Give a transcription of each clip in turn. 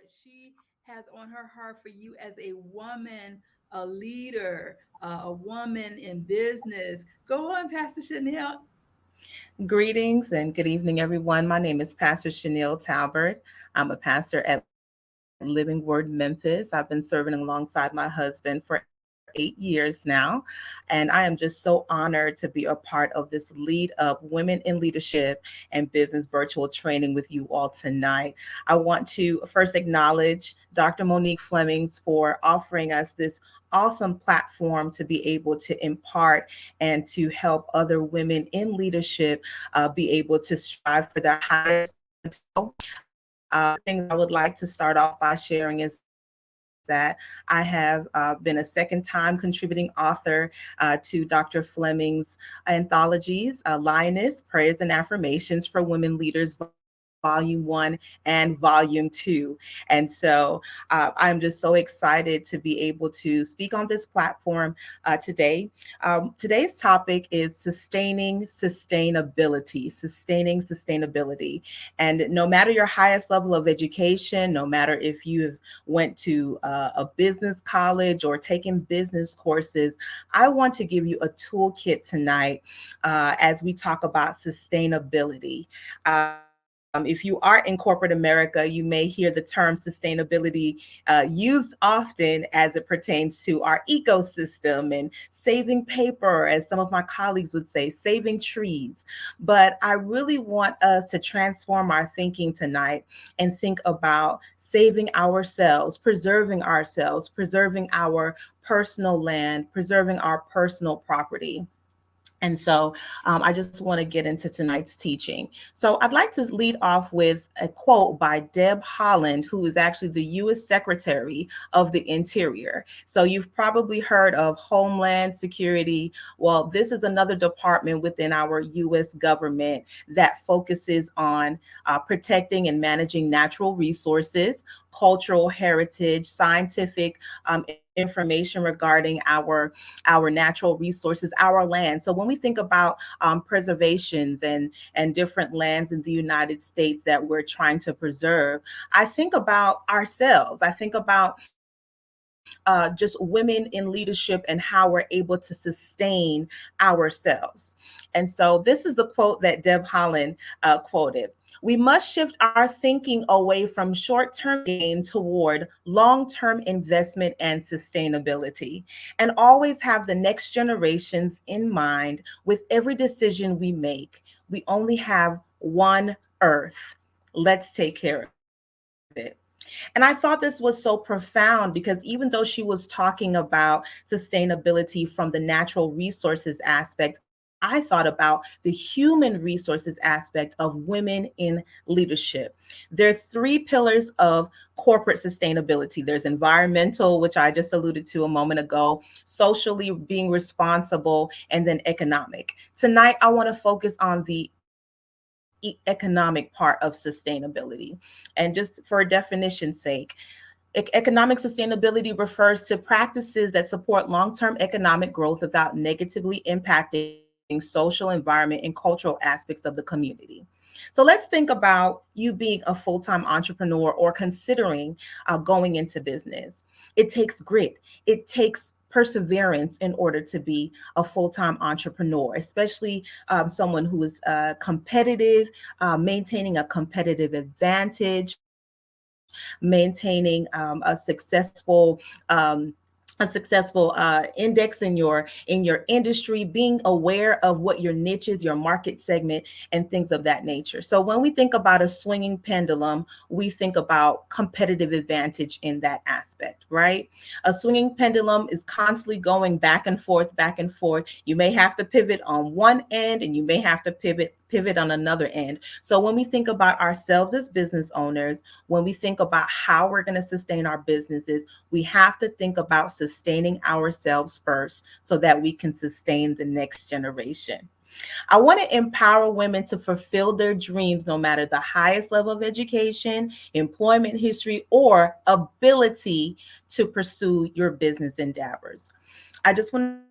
what she has on her heart for you as a woman, a leader, a woman in business. Go on, Pastor Chanel. Greetings and good evening, everyone. My name is Pastor Chanielle Talbird. I'm a pastor at Living Word Memphis. I've been serving alongside my husband for 8 years now. And I am just so honored to be a part of this Lead Up Women in Leadership and Business virtual training with you all tonight. I want to first acknowledge Dr. Monique Flemings for offering us this awesome platform to be able to impart and to help other women in leadership be able to strive for their highest potential. One of the things I would like to start off by sharing is that I have been a second time contributing author to Dr. Fleming's anthologies, Lioness, Prayers and Affirmations for Women Leaders, Volume 1 and Volume 2. And so I'm just so excited to be able to speak on this platform today. Today's topic is sustaining sustainability. And no matter your highest level of education, no matter if you have went to a business college or taken business courses, I want to give you a toolkit tonight as we talk about sustainability. If you are in corporate America, you may hear the term sustainability used often as it pertains to our ecosystem and saving paper, as some of my colleagues would say, saving trees. But I really want us to transform our thinking tonight and think about saving ourselves, preserving our personal land, preserving our personal property. And so I just want to get into tonight's teaching. So I'd like to lead off with a quote by Deb Haaland, who is actually the U.S. Secretary of the Interior. So you've probably heard of Homeland Security. Well, this is another department within our U.S. government that focuses on protecting and managing natural resources, cultural heritage, scientific information regarding our natural resources, our land. So when we think about preservations and different lands in the United States that we're trying to preserve, I think about ourselves. I think about just women in leadership and how we're able to sustain ourselves. And so this is a quote that Deb Haaland quoted. We must shift our thinking away from short term gain toward long term investment and sustainability, and always have the next generations in mind with every decision we make. We only have one earth. Let's take care of it. And I thought this was so profound because even though she was talking about sustainability from the natural resources aspect, I thought about the human resources aspect of women in leadership. There are three pillars of corporate sustainability. There's environmental, which I just alluded to a moment ago, socially being responsible, and then economic. Tonight, I want to focus on the economic part of sustainability. And just for definition's sake, economic sustainability refers to practices that support long term economic growth without negatively impacting social, environment, and cultural aspects of the community. So let's think about you being a full time entrepreneur or considering going into business. It takes grit, it takes perseverance in order to be a full-time entrepreneur, especially someone who is competitive, maintaining a competitive advantage, maintaining a successful index in your industry, being aware of what your niche is, your market segment, and things of that nature. So when we think about a swinging pendulum, we think about competitive advantage in that aspect, right? A swinging pendulum is constantly going back and forth, back and forth. You may have to pivot on one end and you may have to pivot on another end. So when we think about ourselves as business owners, when we think about how we're going to sustain our businesses, we have to think about sustaining ourselves first so that we can sustain the next generation. I want to empower women to fulfill their dreams no matter the highest level of education, employment history, or ability to pursue your business endeavors. I just want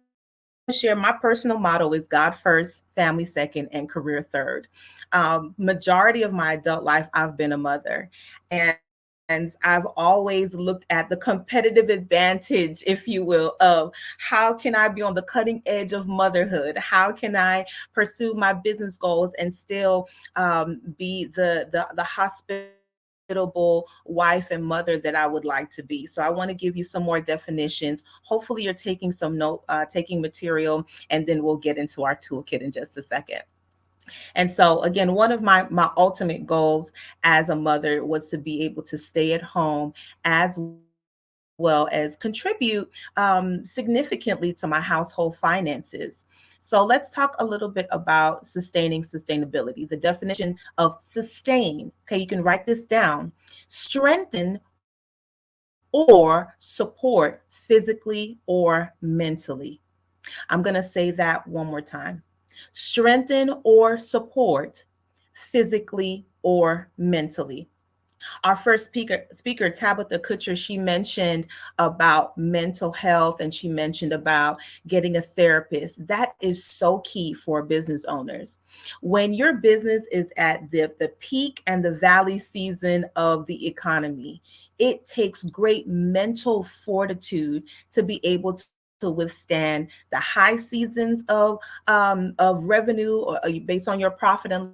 to share my personal motto is God first, family second, and career third. Majority of my adult life, I've been a mother. And I've always looked at the competitive advantage, if you will, of how can I be on the cutting edge of motherhood? How can I pursue my business goals and still be the hospitable wife and mother that I would like to be? So I want to give you some more definitions. Hopefully, you're taking some taking material, and then we'll get into our toolkit in just a second. And so again, one of my ultimate goals as a mother was to be able to stay at home as well as contribute significantly to my household finances. So let's talk a little bit about sustaining sustainability. The definition of sustain, okay, you can write this down: strengthen or support physically or mentally. I'm going to say that one more time: strengthen or support physically or mentally. Our first speaker, Tabitha Kutcher, she mentioned about mental health, and she mentioned about getting a therapist. That is so key for business owners. When your business is at the peak and the valley season of the economy, it takes great mental fortitude to be able to withstand the high seasons of revenue, or based on your profit and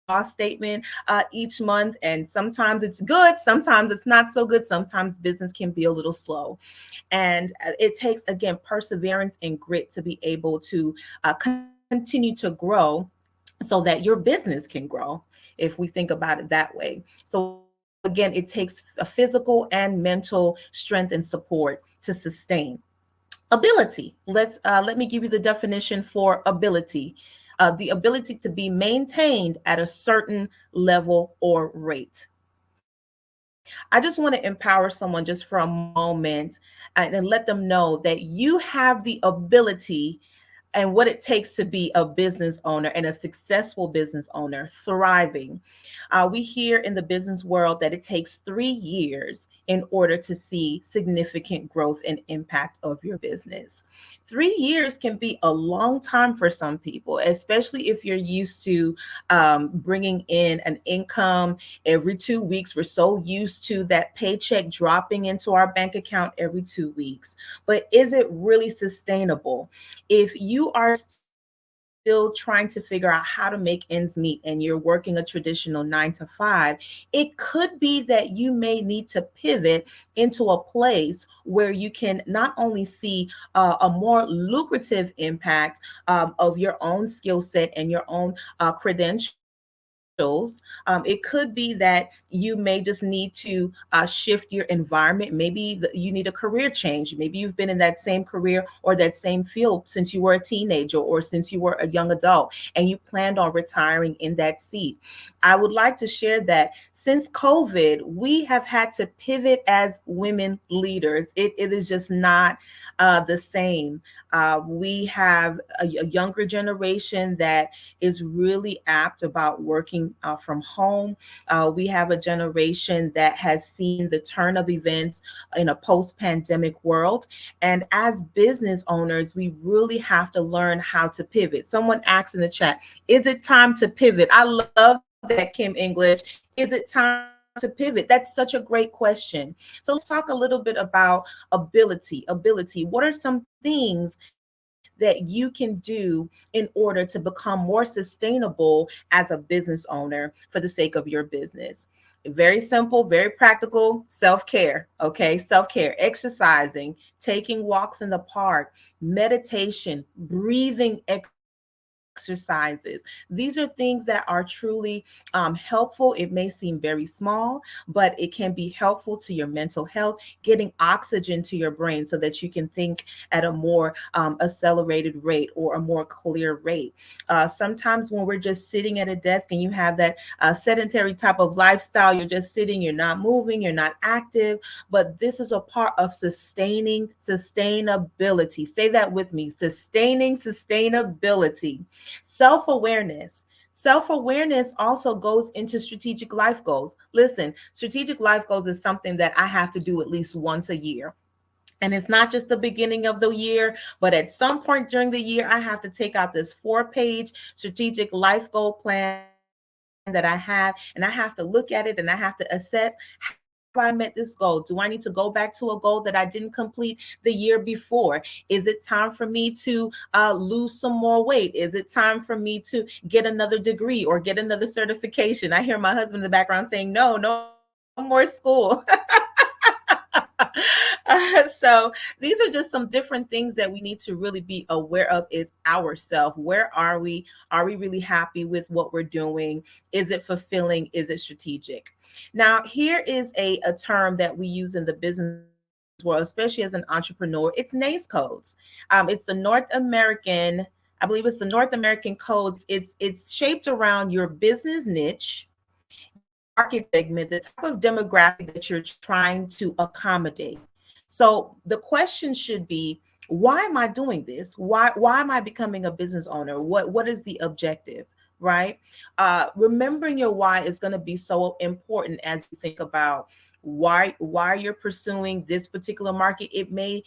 loss statement each month. And sometimes it's good, sometimes it's not so good. Sometimes business can be a little slow. And it takes, again, perseverance and grit to be able to continue to grow so that your business can grow, if we think about it that way. So again, it takes a physical and mental strength and support to sustain. Ability. Let me give you the definition for ability. The ability to be maintained at a certain level or rate. I just want to empower someone just for a moment and let them know that you have the ability and what it takes to be a business owner and a successful business owner thriving. We hear in the business world that it takes 3 years in order to see significant growth and impact of your business. 3 years can be a long time for some people, especially if you're used to bringing in an income every 2 weeks. We're so used to that paycheck dropping into our bank account every 2 weeks. But is it really sustainable? If you are still trying to figure out how to make ends meet and you're working a traditional 9 to 5, it could be that you may need to pivot into a place where you can not only see a more lucrative impact of your own skill set and your own credentials. It could be that you may just need to shift your environment. Maybe you need a career change. Maybe you've been in that same career or that same field since you were a teenager or since you were a young adult and you planned on retiring in that seat. I would like to share that since COVID, we have had to pivot as women leaders. It is just not the same. We have a younger generation that is really apt about working from home. We have a generation that has seen the turn of events in a post pandemic world. And as business owners, we really have to learn how to pivot. Someone asked in the chat, is it time to pivot? I love that, Kim English. Is it time to pivot? That's such a great question. So let's talk a little bit about ability. What are some things that you can do in order to become more sustainable as a business owner for the sake of your business? Very simple, very practical: self-care. Okay, self-care, exercising, taking walks in the park, meditation, breathing exercises. These are things that are truly helpful. It may seem very small, but it can be helpful to your mental health, getting oxygen to your brain so that you can think at a more accelerated rate or a more clear rate. Sometimes when we're just sitting at a desk and you have that sedentary type of lifestyle, you're just sitting, you're not moving, you're not active. But this is a part of sustaining sustainability. Say that with me: sustaining sustainability. Self awareness. Self awareness also goes into strategic life goals. Listen, strategic life goals is something that I have to do at least once a year. And it's not just the beginning of the year, but at some point during the year, I have to take out this 4-page strategic life goal plan that I have, and I have to look at it and I have to assess, how am I I met this goal? Do I need to go back to a goal that I didn't complete the year before? Is it time for me to lose some more weight? Is it time for me to get another degree or get another certification? I hear my husband in the background saying, no, no more school. So these are just some different things that we need to really be aware of is ourselves. Where are we? Are we really happy with what we're doing? Is it fulfilling? Is it strategic? Now, here is a term that we use in the business world, especially as an entrepreneur. It's NACE codes. It's the North American, I believe it's the North American codes. It's shaped around your business niche, your market segment, the type of demographic that you're trying to accommodate. So the question should be, why am I doing this? Why am I becoming a business owner? What is the objective? Right? Remembering your why is going to be so important as you think about why you're pursuing this particular market. It may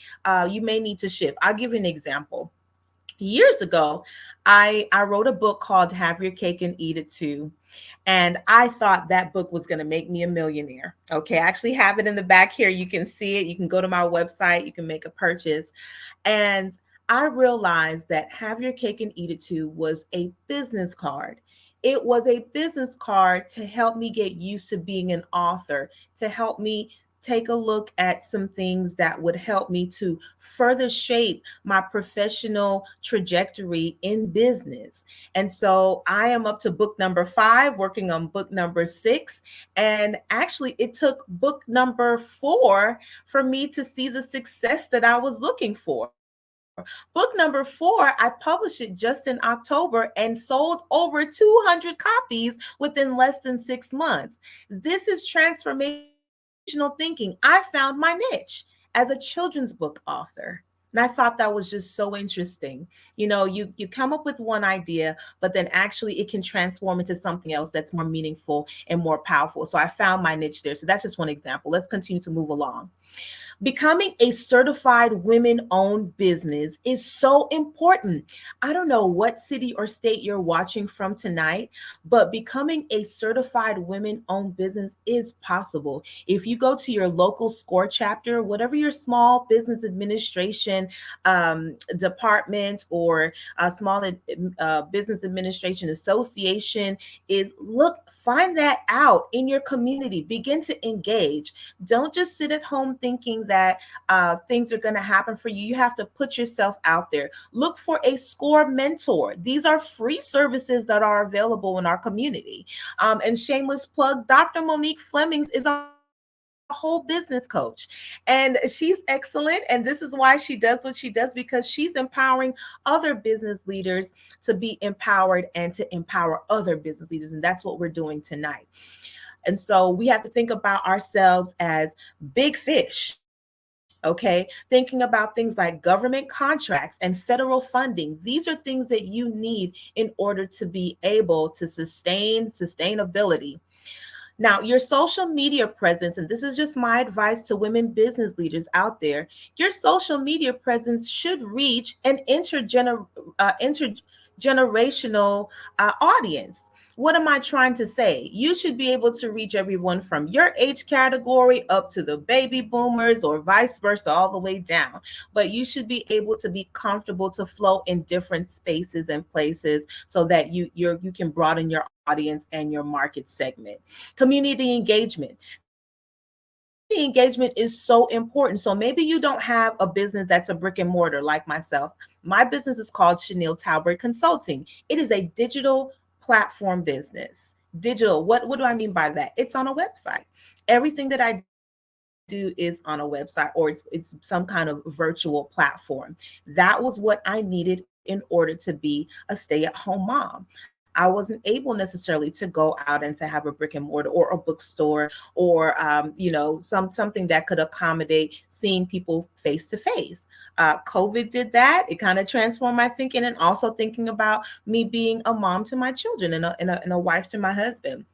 you may need to shift. I'll give you an example. Years ago, I wrote a book called Have Your Cake and Eat It Too. And I thought that book was going to make me a millionaire. Okay, I actually have it in the back here. You can see it. You can go to my website, you can make a purchase. And I realized that Have Your Cake and Eat It Too was a business card. It was a business card to help me get used to being an author, to help me take a look at some things that would help me to further shape my professional trajectory in business. And so I am up to book number 5, working on book number 6. And actually, it took book number 4 for me to see the success that I was looking for. Book number 4, I published it just in October and sold over 200 copies within less than 6 months. This is transformational thinking. I found my niche as a children's book author. And I thought that was just so interesting. You come up with one idea, but then actually it can transform into something else that's more meaningful and more powerful. So I found my niche there. So that's just one example. Let's continue to move along. Becoming a certified women owned business is so important. I don't know what city or state you're watching from tonight, but becoming a certified women owned business is possible. If you go to your local SCORE chapter, whatever your small business administration department or small business administration association is, look, find that out in your community, begin to engage. Don't just sit at home thinking that things are going to happen for you. You have to put yourself out there. Look for a SCORE mentor. These are free services that are available in our community. And shameless plug, Dr. Monique Flemings is a whole business coach. And she's excellent. And this is why she does what she does, because she's empowering other business leaders to be empowered and to empower other business leaders. And that's what we're doing tonight. And so we have to think about ourselves as big fish, okay? Thinking about things like government contracts and federal funding. These are things that you need in order to be able to sustain sustainability. Now, your social media presence, and this is just my advice to women business leaders out there, your social media presence should reach an intergenerational audience. What am I trying to say? You should be able to reach everyone from your age category up to the baby boomers or vice versa, all the way down. But you should be able to be comfortable to flow in different spaces and places so that you can broaden your audience and your market segment. Community engagement. Community engagement is so important. So maybe you don't have a business that's a brick and mortar like myself. My business is called Chanielle Talbird Consulting. It is a digital platform business. Digital. What do I mean by that? It's on a website. Everything that I do is on a website, or it's some kind of virtual platform. That was what I needed in order to be a stay-at-home mom. I wasn't able necessarily to go out and to have a brick and mortar or a bookstore or something that could accommodate seeing people face to face. COVID did that. It kind of transformed my thinking, and also thinking about me being a mom to my children and a wife to my husband.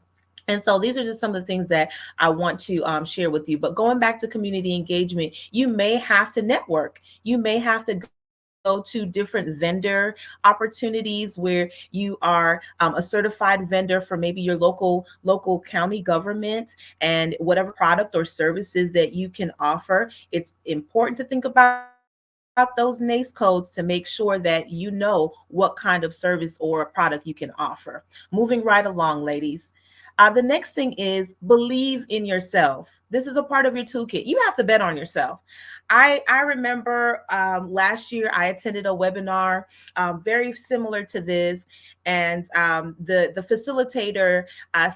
And so these are just some of the things that I want to share with you. But going back to community engagement, you may have to network. You may have to go out go to different vendor opportunities where you are a certified vendor for maybe your local county government, and whatever product or services that you can offer. It's important to think about those NACE codes to make sure that you know what kind of service or product you can offer. Moving right along, ladies. The next thing is believe in yourself. This is a part of your toolkit. You have to bet on yourself. I remember last year I attended a webinar very similar to this, and the facilitator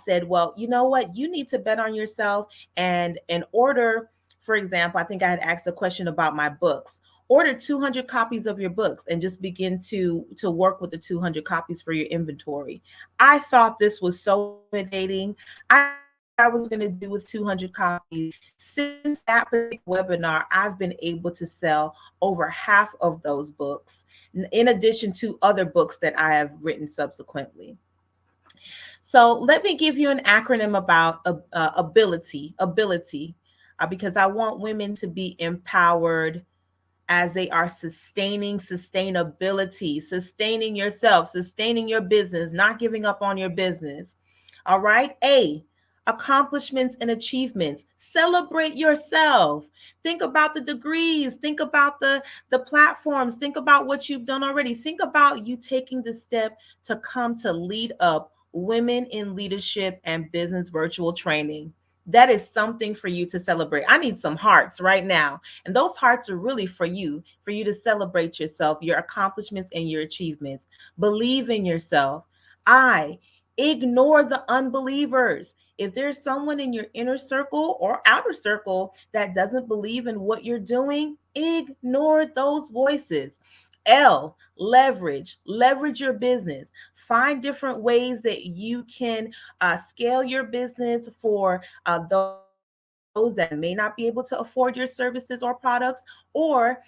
said, "Well, you know what? You need to bet on yourself, and in order." For example, I think I had asked a question about my books. Order 200 copies of your books and just begin to work with the 200 copies for your inventory. I thought this was so intimidating. I didn't know what I was going to do with 200 copies. Since that particular webinar, I've been able to sell over half of those books, in addition to other books that I have written subsequently. So let me give you an acronym about ability, because I want women to be empowered as they are sustaining sustainability, sustaining yourself, sustaining your business, not giving up on your business. All right. A, accomplishments and achievements. Celebrate yourself. Think about the degrees, think about the platforms, think about what you've done already. Think about you taking the step to come to lead up women in leadership and business virtual training. That is something for you to celebrate. I need some hearts right now. And those hearts are really for you to celebrate yourself, your accomplishments, and your achievements. Believe in yourself. I ignore the unbelievers. If there's someone in your inner circle or outer circle that doesn't believe in what you're doing, ignore those voices. L, leverage your business. Find different ways that you can scale your business for those that may not be able to afford your services or products, or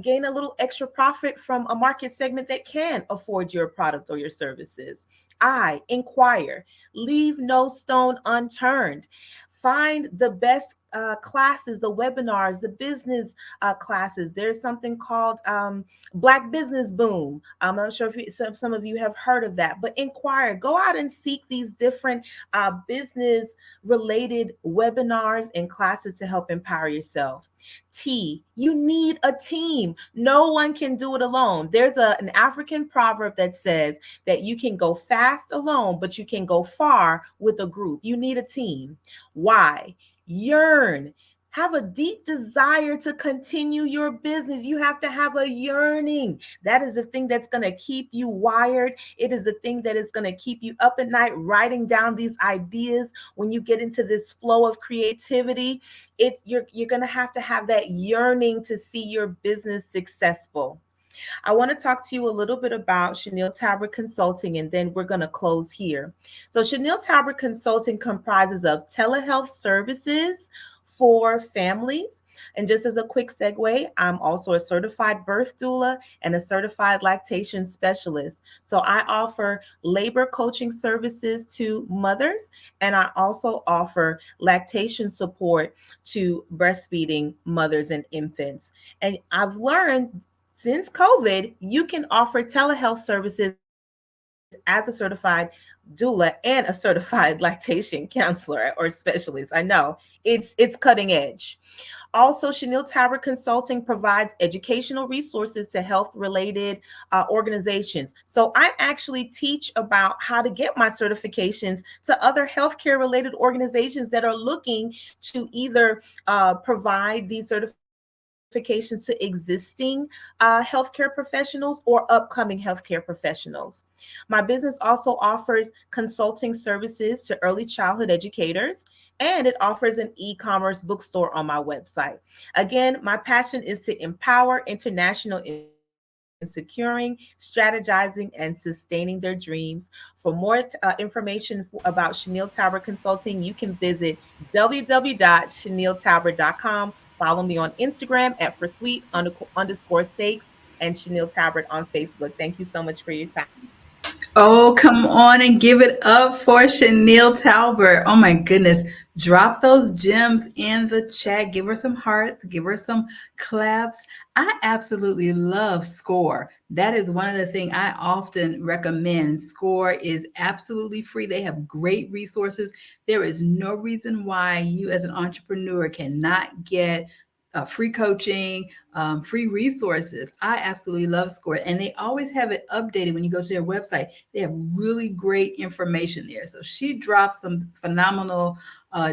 gain a little extra profit from a market segment that can afford your product or your services. I, inquire, leave no stone unturned. Find the best classes, the webinars, the business classes. There's something called Black Business Boom. I'm not sure if some of you have heard of that, but inquire, go out and seek these different business related webinars and classes to help empower yourself. T, you need a team. No one can do it alone. There's an African proverb that says that you can go fast alone, but you can go far with a group. You need a team. Why? Yearn. Have a deep desire to continue your business. You have to have a yearning. That is the thing that's going to keep you wired. It is the thing that is going to keep you up at night writing down these ideas. When you get into this flow of creativity, you're going to have that yearning to see your business successful. I want to talk to you a little bit about Chanielle Talbird Consulting, and then we're going to close here. So, Chanielle Talbird Consulting comprises of telehealth services for families. And just as a quick segue, I'm also a certified birth doula and a certified lactation specialist. So I offer labor coaching services to mothers, and I also offer lactation support to breastfeeding mothers and infants. And I've learned since COVID, you can offer telehealth services as a certified doula and a certified lactation counselor or specialist. I know it's cutting edge. Also, Chanielle Talbird Consulting provides educational resources to health related organizations. So I actually teach about how to get my certifications to other healthcare related organizations that are looking to either provide these certifications to existing healthcare professionals or upcoming healthcare professionals. My business also offers consulting services to early childhood educators, and it offers an e-commerce bookstore on my website. Again, my passion is to empower international in securing, strategizing, and sustaining their dreams. For more information about Chanielle Talbird Consulting, you can visit www.chanielletalbert.com. Follow me on Instagram at _sakes and Chanielle Talbert on Facebook. Thank you so much for your time. Oh, come on and give it up for Chanielle Talbert. Oh my goodness. Drop those gems in the chat. Give her some hearts, give her some claps. I absolutely love Score. That is one of the things I often recommend. Score is absolutely free. They have great resources. There is no reason why you as an entrepreneur cannot get free coaching, free resources. I absolutely love Score. And they always have it updated when you go to their website. They have really great information there. So she drops some phenomenal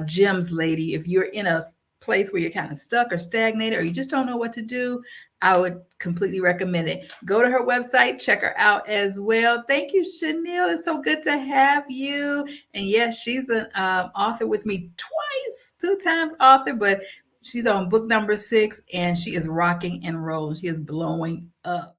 gems, lady. If you're in a place where you're kind of stuck or stagnated or you just don't know what to do, I would completely recommend it. Go to her website, check her out as well. Thank you, Chanielle. It's so good to have you. And yes, she's an author with me twice, two times author, but she's on book number 6 and she is rocking and rolling. She is blowing up.